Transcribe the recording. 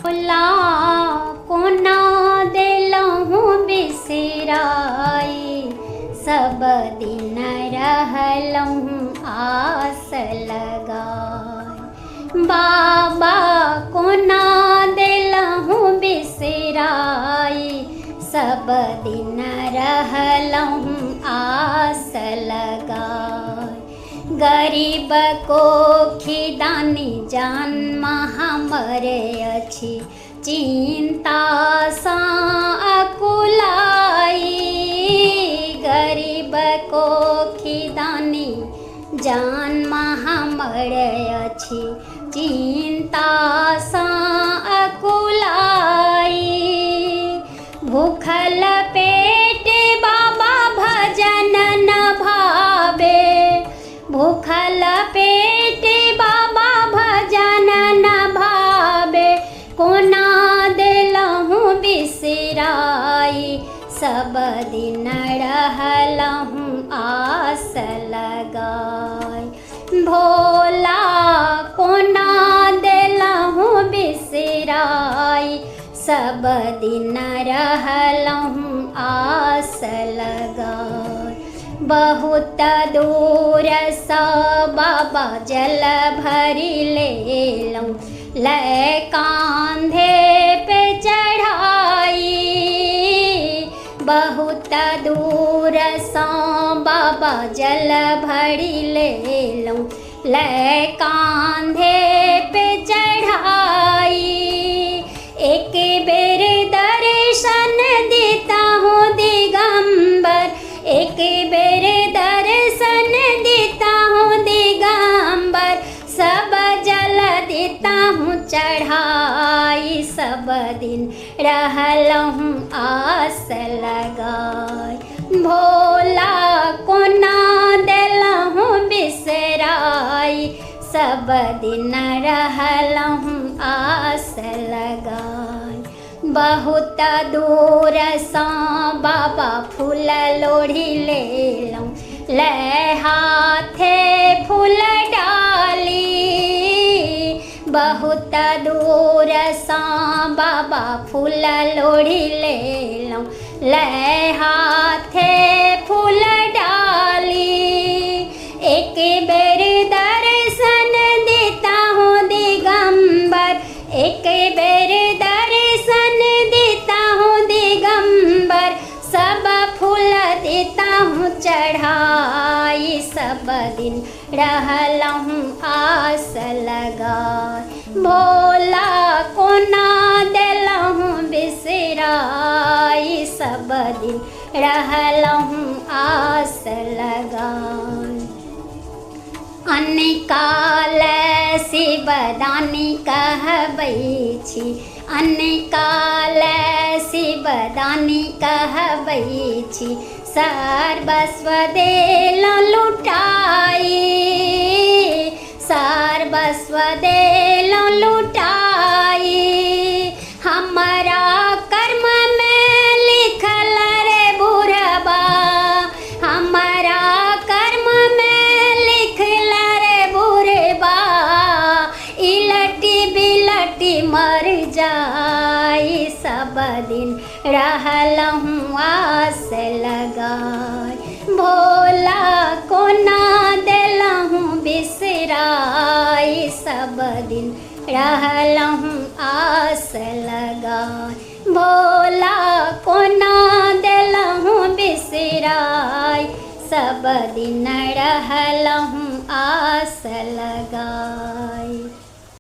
भोला कोना देलहु बिसराई, सब दिन रहलहु आस लगाई। बाबा कोना देलहु बिसराई, सब दिन रहलहु आस लगाई। गरीब को खिदानी जन्म हमरे अछि, चिंता सा अकुलाई। गरीब को खिदानी जन्म हमरे अछि, चिंता सा अकुलाई। भूखल पेट बाबा भजन न भावे, भूखल पेट बाबा भजन न भावे। कोना देलहु बिसराई, सब दिन रहलहु आस लगाई। भोला कोना देलहु बिसराई, सब दिन रहलहु आस लगाई। बहुत दूर सा बाबा जल भरी लेलहुँ, ले कांधे पे चढ़ाई। बहुत दूर सा बाबा जल भरी लेलहुँ, ले कांधे पे चढ़ाई। एक बेर दर्शन देता हूँ दिगंबर, एक बेर दर्शन देता हूँ दिगंबर। सब जल देता हूँ चढ़ाई, सब दिन रहलहु आस लगाई। भोला कोना देलहु बिसराई, सब दिन रहलहु आस लगाई। बहुत दूर सा बाबा फूल लोढ़ी लेलहुँ, ले हाथे फूल डाली। बहुत दूर सा बाबा फूल लोढ़ी लेलहुँ, ले हाथे फूल डाली। एक बेर दर्शन देता हूँ दिगंबर, एक बेर दर्शन देता हूँ दिगंबर। सब फूल देता हूँ चढ़ाई, सब दिन रहलहु आस लगाई। भोला कोना देलहु बिसराई, सब दिन रहलहु आस लगाई। अनकाल शिवदानी कहबै छी, अनकाल शिवदानी कहबै छी। सर्वस्व देलहुँ लुटाई, सर्वस्व देलहुँ लुटाई। हमरा कर्म में लिखल रे बुढ़बा, हमरा कर्म में लिखल रे बुढ़बा। इलटी बिलटी मर जाई, सब दिन रहलहु आस लगाई। भोला कोना देलहु बिसराई, सब दिन रहलहु आस लगाई। भोला कोना देलहु बिसराई, सब दिन रहलहु आस लगाई।